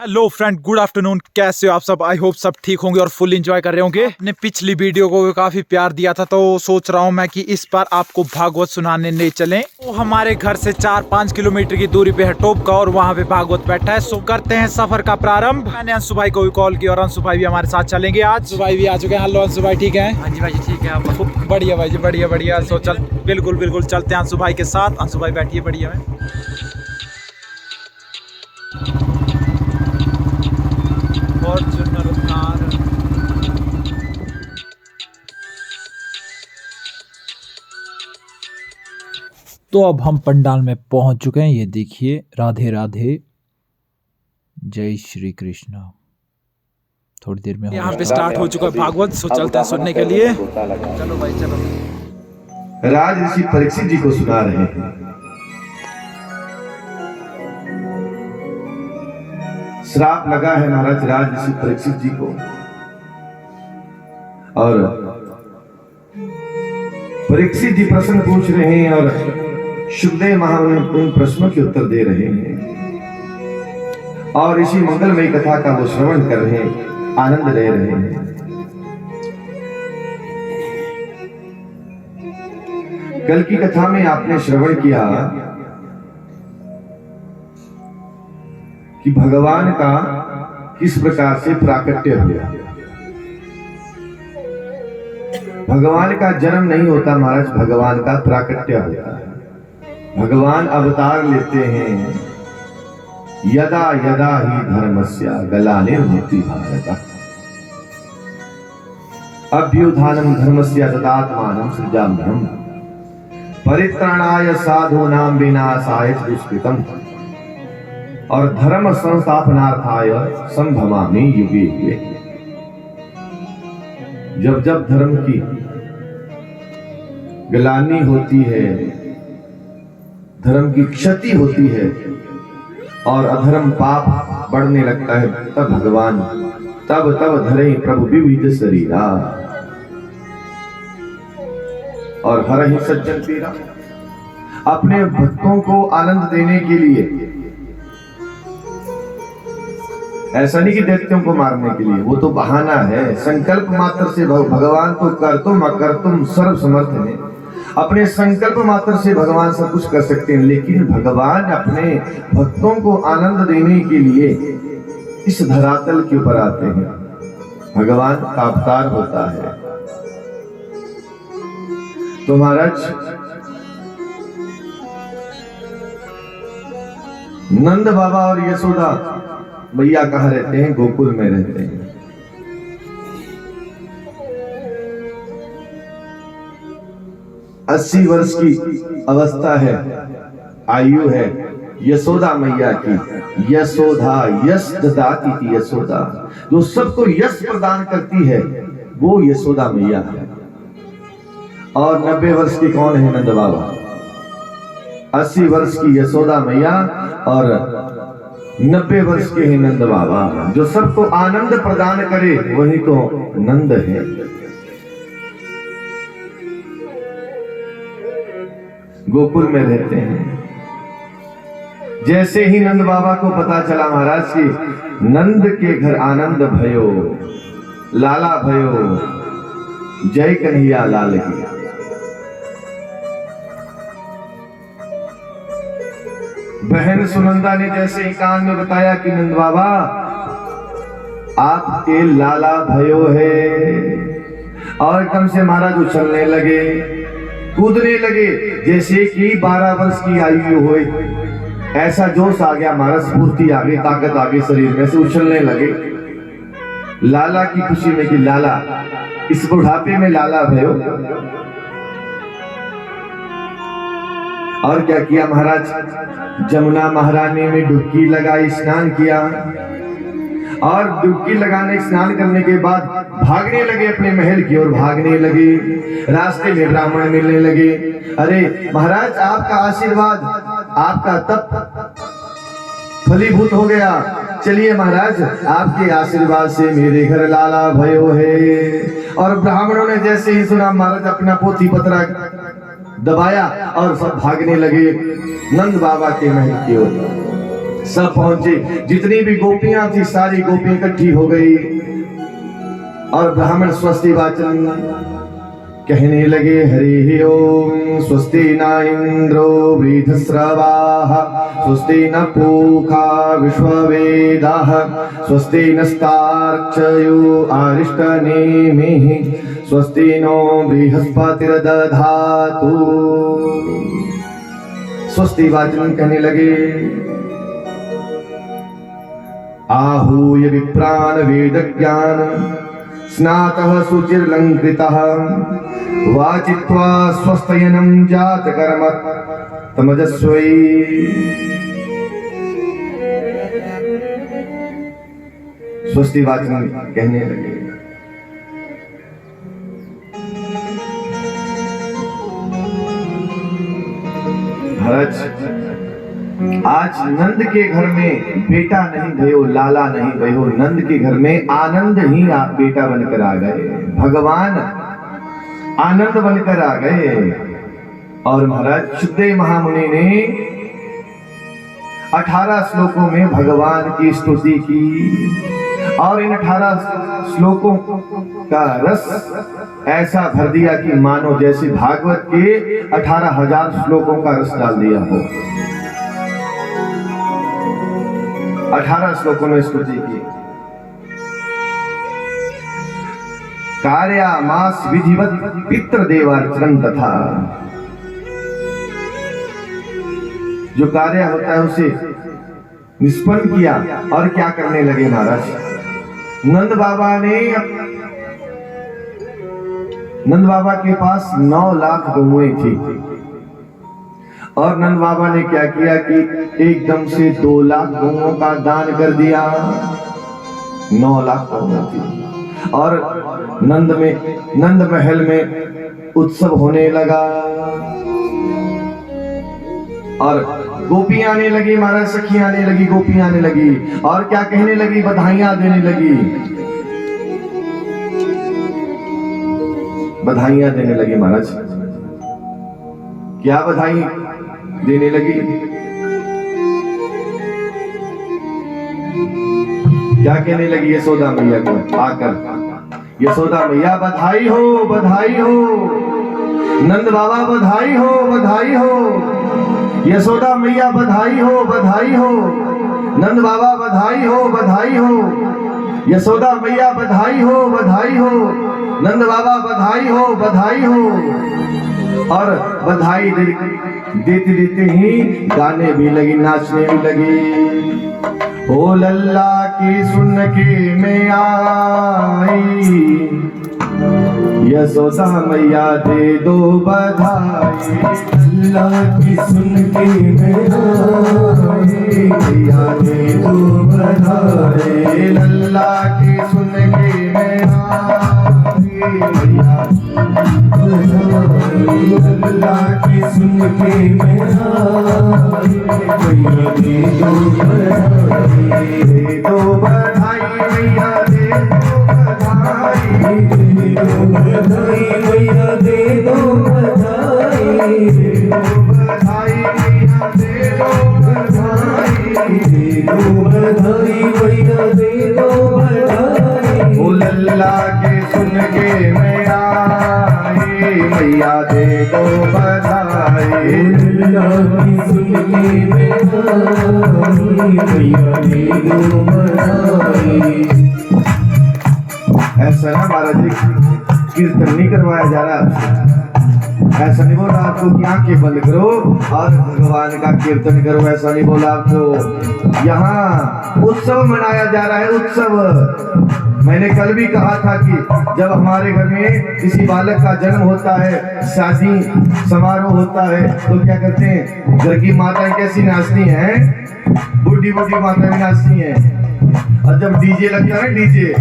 Hello friend, good afternoon. कैसे हो आप सब? आई होप सब ठीक होंगे और फुल एंजॉय कर रहे होंगे। अपने पिछली वीडियो को काफी प्यार दिया था, तो सोच रहा हूँ मैं कि इस बार आपको भागवत सुनाने ले चलें। तो हमारे घर से 4-5 किलोमीटर की दूरी पे है टोपका और वहाँ पे भागवत बैठा है। सो करते हैं सफर का प्रारंभ। मैंने अंशु भाई को भी कॉल किया और अंशु भाई भी हमारे साथ चलेंगे आज। अंशु भाई भी आ चुके हैं। हेलो अंशु भाई, ठीक है? हाँ जी भाई जी, ठीक है। आप बढ़िया भाई जी, बढ़िया बढ़िया। सो चल, बिल्कुल बिल्कुल चलते हैं अंशु भाई के साथ। अंशु भाई बैठिए बढ़िया में। तो अब हम पंडाल में पहुंच चुके हैं। ये देखिए, राधे राधे, जय श्री कृष्ण। थोड़ी देर में यहाँ पे स्टार्ट हो चुका है भागवत। सो चलते हैं सुनने के लिए। चलो भाई चलो। राज ऋषि परीक्षित जी को सुना रहे हैं। श्राप लगा है महाराज राज ऋषि परीक्षित जी को, और परीक्षित जी प्रश्न पूछ रहे हैं और सुखदेव महामुनि उन प्रश्नों के उत्तर दे रहे हैं और इसी मंगलमयी कथा का वो श्रवण कर रहे हैं, आनंद ले रहे हैं। कल की कथा में आपने श्रवण किया कि भगवान का किस प्रकार से प्राकट्य हुआ। भगवान का जन्म नहीं होता महाराज, भगवान का प्राकट्य होता है। भगवान अवतार लेते हैं यदा यदा ही धर्मस्य ग्लानिर्भवति भारत, अभ्युत्थानं धर्मस्य तदात्मानं सृजाम्यहम्, परित्राणाय साधूनां विनाशाय दुष्कृतम्, और धर्म संस्थापनार्थाय संभवामि युगे युगे। जब जब धर्म की ग्लानि होती है, धर्म की क्षति होती है और अधर्म पाप बढ़ने लगता है, तब भगवान तब धरे प्रभु विविध शरीरा और हर ही सज्जन पीरा। अपने भक्तों को आनंद देने के लिए, ऐसा नहीं कि दैत्यों को मारने के लिए, वो तो बहाना है। संकल्प मात्र से भगवान तो कर्तुम अकर्तुम सर्व समर्थ है। अपने संकल्प मात्र से भगवान सब कुछ कर सकते हैं, लेकिन भगवान अपने भक्तों को आनंद देने के लिए इस धरातल के ऊपर आते हैं। भगवान का अवतार होता है। तो महाराज नंद बाबा और यशोदा मैया कहाँ रहते हैं? गोकुल में रहते हैं। 80 वर्ष की अवस्था है, आयु है यशोदा मैया की। यशोदा यश ददाती थी, यशोदा जो सबको यश प्रदान करती है, वो यशोदा मैया है। और 90 वर्ष की कौन है? नंद बाबा। 80 वर्ष की यशोदा मैया और 90 वर्ष के हैं नंद बाबा। जो सबको आनंद प्रदान करे वही तो नंद है। गोकुल में रहते हैं। जैसे ही नंद बाबा को पता चला महाराज की नंद के घर आनंद भयो, लाला भयो, जय कन्हैया लाल की। बहन सुनंदा ने जैसे ही कान में बताया कि नंद बाबा आपके लाला भयो है, और एकदम से महाराज उछलने लगे, कूदने लगे, जैसे कि 12 वर्ष की आयु हो। ऐसा जोश आ गया महाराज, स्फूर्ति आ गई, ताकत आ गई शरीर में से, उछलने लगे लाला की खुशी में कि लाला इस बुढ़ापे में लाला भयो। और क्या किया महाराज? जमुना महारानी में डुबकी लगाई, स्नान किया, और डुबकी लगाने स्नान करने के बाद भागने लगे, अपने महल की ओर भागने लगे। रास्ते में ब्राह्मण मिलने लगे। अरे महाराज, आपका आशीर्वाद, आपका तप फलीभूत हो गया। चलिए महाराज, आपके आशीर्वाद से मेरे घर लाला भयो है। और ब्राह्मणों ने जैसे ही सुना, महाराज अपना पोथी पत्रा दबाया और सब भागने लगे नंद बाबा के महल की ओर। सब पहुंचे, जितनी भी गोपियां थी सारी गोपियां इकट्ठी हो गई और ब्राह्मण स्वस्ति वाचन कहने लगे, हरि ओम स्वस्ति न इंद्रो वृद्धस्रवाः स्वस्ति न पूषा विश्ववेदाः स्वस्ति नस्तार्क्ष्यो अरिष्टनेमिः स्वस्ति नो बृहस्पतिर्दधातु। स्वस्ति वाचन कहने लगे, आहूय विप्रान वेदज्ञान स्नातः शुचिर्लंकृतः वाचित्वा स्वस्तयनं जातकर्म तमजस्वै। स्वस्ति वाचन कहने लगे, महाराज आज नंद के घर में बेटा नहीं भयो, लाला नहीं भयो, नंद के घर में आनंद ही बेटा बनकर आ गए, भगवान आनंद बनकर आ गए। और महाराज शुद्धदेव महामुनि ने 18 श्लोकों में भगवान की स्तुति की और इन 18 श्लोकों का रस ऐसा भर दिया कि मानो जैसे भागवत के 18,000 श्लोकों का रस डाल दिया हो। 18 श्लोकों में स्तुति की। कार्यामास विधिवत पितृदेवार्चन तथा, जो कार्य होता है उसे निष्पन्न किया। और क्या करने लगे महाराज, नंद बाबा के पास 9 लाख गौएं थी और नंद बाबा ने क्या किया कि एकदम से 2 लाख गौओं का दान कर दिया। 9 लाख गौएं थी और नंद महल में उत्सव होने लगा और गोपियां आने लगी, महाराज सखियां आने लगी, गोपियां आने लगी और क्या कहने लगी, बधाइयां देने लगी, बधाइयां देने लगी। महाराज क्या बधाई देने लगी, क्या कहने लगी यशोदा मैया को आकर, यशोदा मैया बधाई हो, बधाई हो, नंद बाबा बधाई हो, बधाई हो, यशोदा मैया बधाई हो, बधाई हो, नंद बाबा बधाई हो, बधाई हो, यशोदा मैया बधाई हो, बधाई हो, नंद बाबा बधाई हो, बधाई हो। और बधाई देते देते ही गाने भी लगी, नाचने भी लगी। ओ लल्ला की सुन के मैं आई, यशोदा मैया दे दो बधाई, लल्ला की सुन के मैं आई, मैया दे दो बधाई, लल्ला की सुन के मैं आई, मैया लल्ला की सुन के मैं आई, मैया दे दो बधाई, दे दो बधाई, मैया दे दो बधाई, दे दो बधाई, मैया दे दो बधाई, दे दो बधाई, मैया दे दो बधाई, दे दो बधाई, मैया दे दो बधाई। ओ लल्ला के सुन के मैं आई, मैया दे दो बधाई, लल्ला की सुन के मैं आई, मैया दे दो बधाई। ऐसा ना महाराज जी कीर्तन नहीं करवाया जा रहा आपसे, ऐसा नहीं बोला आपको कि आंखें बंद करो और भगवान का कीर्तन करो, ऐसा नहीं बोला आपको। यहाँ उत्सव मनाया जा रहा है, उत्सव। मैंने कल भी कहा था कि जब हमारे घर में किसी बालक का जन्म होता है, शादी समारोह होता है, तो क्या करते हैं, घर की माताएं कैसी नाचती हैं, बूढ़ी बूढ़ी माताएं नाचती हैं। और जब डीजे लगता है, डीजे,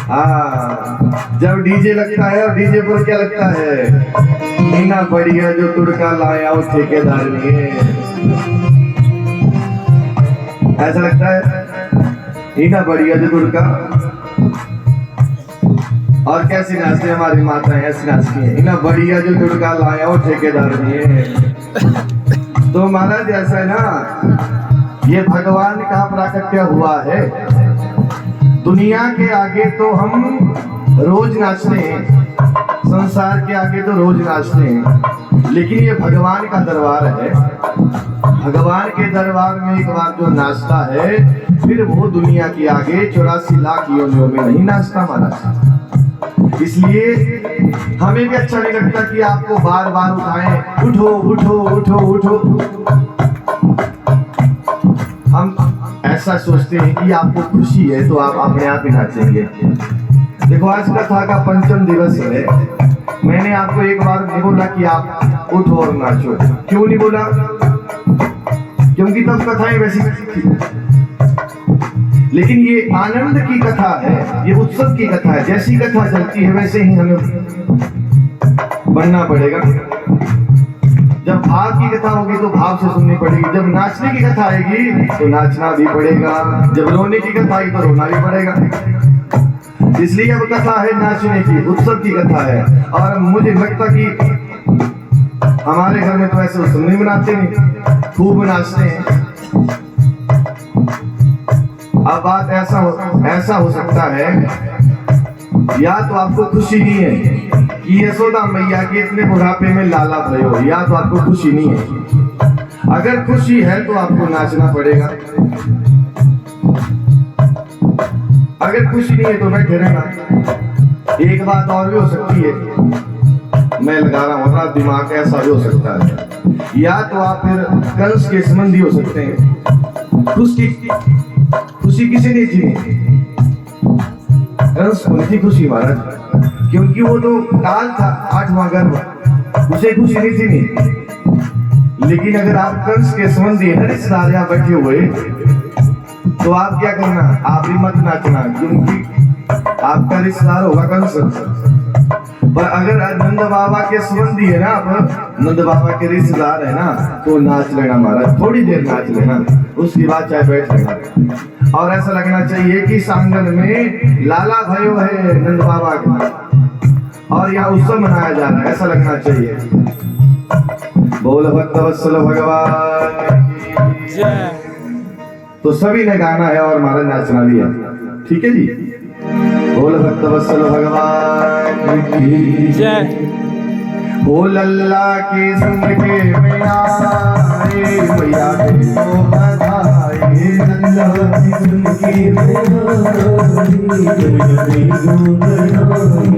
हाँ जब लगता है और डीजे पर क्या लगता है, इना बढ़िया जो तुड़का लाया उस ठेकेदार ने, ऐसा लगता है, इना बढ़िया जो तुड़का। और कैसी नाचती है हमारी माताएं, ऐसी नाचती है, इना बढ़िया जो तुड़का लाया वो ठेकेदार ने। तो महाराज ऐसा है ना ये भगवान का प्राकट्य हुआ है। दुनिया के आगे तो हम रोज नाचते हैं, संसार के आगे तो रोज नाचते हैं, लेकिन ये भगवान का दरबार है। भगवान के दरबार में एक बार जो नाचता है, फिर वो दुनिया के आगे 84 लाख योनियों में नहीं नाचता महाराज। इसलिए हमें भी अच्छा नहीं लगता कि आपको बार बार उठाएं, उठो उठो उठो उठो। हम ऐसा सोचते हैं कि आपको खुशी है तो आप अपने आप ही नाचेंगे। देखो आज कथा का पंचम दिवस है। मैंने आपको एक बार नहीं बोला कि आप उठो और नाचो। क्यों नहीं बोला? क्योंकि तब कथाएं वैसी थी। लेकिन ये आनंद की कथा है, ये उत्सव की कथा है। जैसी कथा चलती है वैसे ही हमें बनना पड़ेगा। जब भाव की कथा होगी तो भाव से सुननी पड़ेगी। जब नाचने की कथा आएगी तो नाचना भी पड़ेगा। जब रोने की कथा आएगी तो रोना भी पड़ेगा। इसलिए अब कथा है नाचने की, उत्सव की कथा है। और मुझे लगता कि हमारे घर में तो ऐसे उत्सव नहीं मनाते हैं, खूब नाचते हैं। अब बात ऐसा हो सकता है, या तो आपको खुशी नहीं है कि यशोदा मैया के इतने बुढ़ापे में लाला भयो, या तो आपको खुशी नहीं है। अगर खुशी है तो आपको नाचना पड़ेगा, अगर खुशी नहीं है तो बैठे रहना। एक बात और भी हो सकती है, मैं लगा रहा हूँ अपना दिमाग, ऐसा भी हो सकता है, या तो आप फिर कंस के संबंधी हो सकते हैं। खुशी किसी ने जी कंस को नहीं खुशी महाराज, क्योंकि वो तो काल था, 8वां गर्भ, उसे खुशी नहीं थी नहीं। लेकिन अगर आप कंस के संबंधी रिश्तेदार यहाँ बैठे हुए तो आप क्या करना, आप भी मत नाचना, क्योंकि आपका रिश्तेदार होगा कंस। पर अगर नंद बाबा के संबंधी है ना, आप नंद बाबा के रिश्तेदार है ना, तो नाच लेना महाराज, थोड़ी देर नाच लेना, उसके बाद चाहे बैठ लेना। और ऐसा लगना चाहिए कि सांगन में लाला भयो है नंद बाबा का, और यहाँ उत्सव मनाया जा रहा है, ऐसा लगना चाहिए। बोल भक्तवत्सल भगवान जय। तो सभी ने गाना है और हमारा नाचना भी है, ठीक है जी। बोल भक्तवत्सल भगवान की जय। बोल अल्लाह की सुन के मैया मैया को बधाई, अल्लाह की सुन के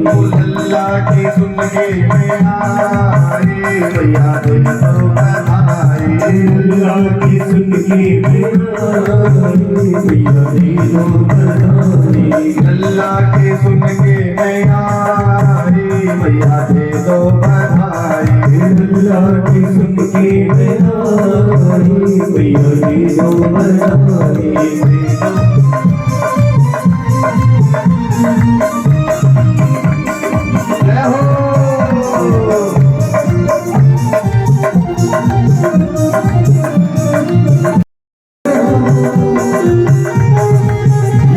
बोल अल्लाह की सुन के मैया मैया को बधाई, अल्लाह की सुन के मैया को बधाई, अल्लाह की सुन के मैया मैया दे दो बधाई, अल्लाह की सुन के मैया दे दो बधाई। जय हो।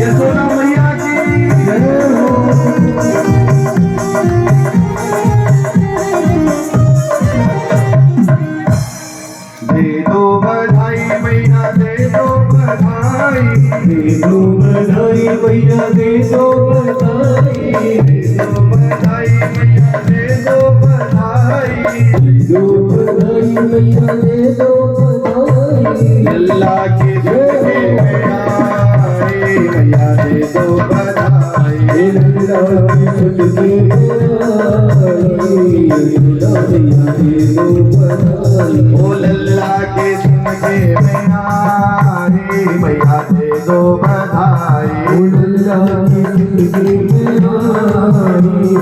यशोदा मैया की जय हो। दे दो बधाई मैया दे दो बधाई, दे दो बधाई मैया दे दो बधाई, दे दो बधाई मैया दे दो बधाई, दे दो बधाई मैया दे दो बधाई, अल्लाह की जय मैया दे दो बधाई, अल्लाह की जय मैया दे दो बधाई। बोल अल्लाह के सुन के मैया मैया दे दो बधाई, बोल अल्लाह के सुन के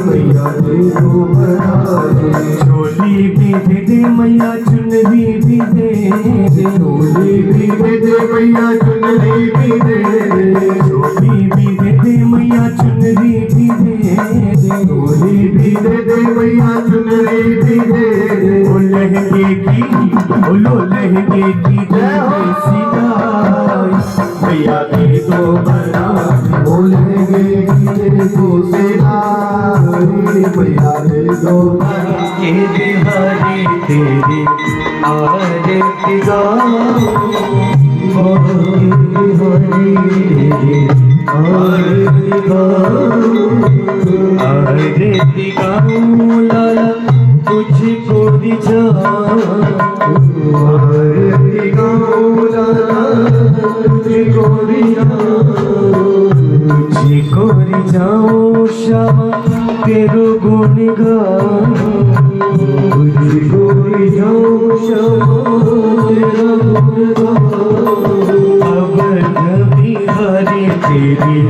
मैया दे दो बधाई। चोली भी दे दे मैया चुनरी भी दे दे, चोली भी दे दे मैया चुनरी भी दे दे, चोली भी दे दे मैया चुनरी भी दे दे, चोली भी दे दे मैया चुनरी भी दे दे। ओ लहंगे की बोलो लहंगे की जय हो सिलाई, मैया दे दो बधाई, ओ लहंगे की दे दो सिलाई, मैया दे दो बधाई। बिहारी तेरी आरती गाओ, आरती गाऊं लाला तुझको रिझाऊं, आरती गाऊं लाला तुझको रिझाऊं, श्यामा तेरो गुण गाऊं, तुझको रिझाऊं श्यामा तेरा गुण गाऊं। अवध बिहारी तेरी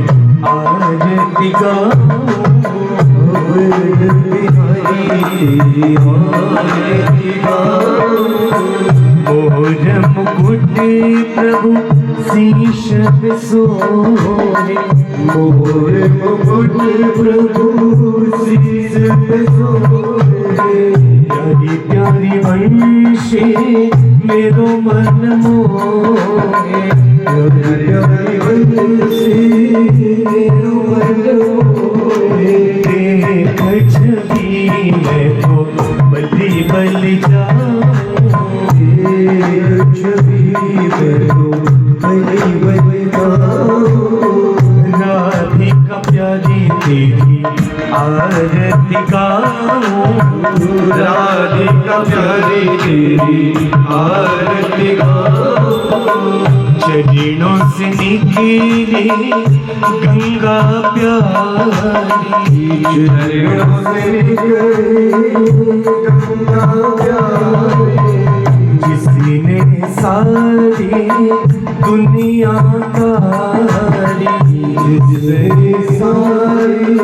आरती गाऊं, अवध बिहारी तेरी आरती गाऊं। मोर मुकुट प्रभु शीश पे सोहे, मोर मुकुट प्रभु शीश पे सोहे। प्यारी प्यारी वंशी मेरो मन मोहे, प्यारी प्यारी वंशी मेरो मन मोहे। देख छवि मैं तो बलि बलि जाऊं, देख छवि मैं तो बलि बलि जाऊं। राधिका प्यारी तेरी आरती गाऊं, राधिका प्यारी तेरी आरती गाऊं। चरणों से निकली गंगा प्यारी, चरणों से निकली गंगा प्यारी। जिसने सारी दुनिया तारी, जिसने सारी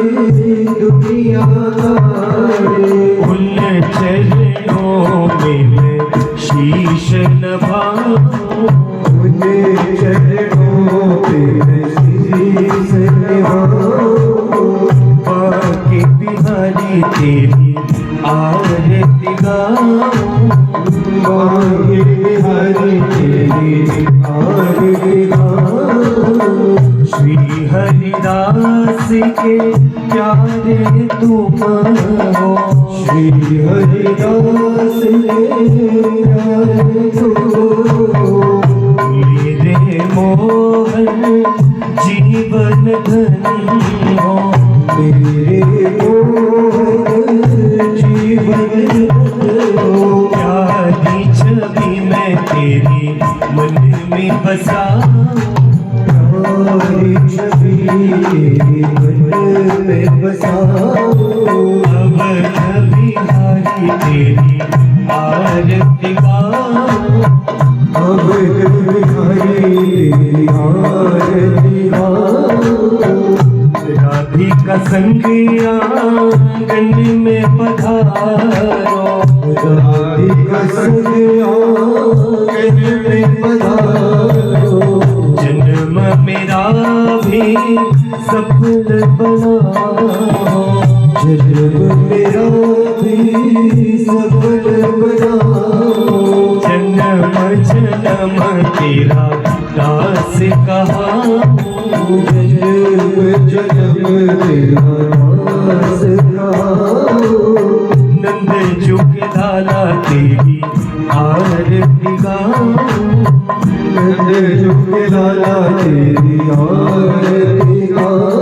दुनिया तारी। उन चरणों में मैं शीश नभाऊं, उन चरणों पे मैं शीश नभाऊं। बाकी बिहारी तेरी आरती गाऊं, बाकी बिहारी तेरी आरती गाऊं। श्री हरिदास के प्यारे तुम हो, श्री हरिदास के प्यारे तुम हो। मेरे मोहन जीवन धन हो, मेरे मोहन जीवन धन हो। प्यारी छवि मैं तेरी मन में बसाऊं, प्यारी छवि तेरी मन में बसाऊं। अवध बिहारी तेरी आरती गाऊं, अवध बिहारी तेरी आरती गाऊं। राधिका संग आंगन में पधारो, राधिका संग आंगन में पधारो। जन्म मेरा भी सफल बनाओ, जन्म मेरा भी सफल बनाओ। जन्म जन्म तेरा दास कहाऊं, जन्म जन्म तेरा दास कहाऊं। नंद जुग लाला तेरी आरती गाऊं, नंद जुग लाला तेरी आरती गाऊं।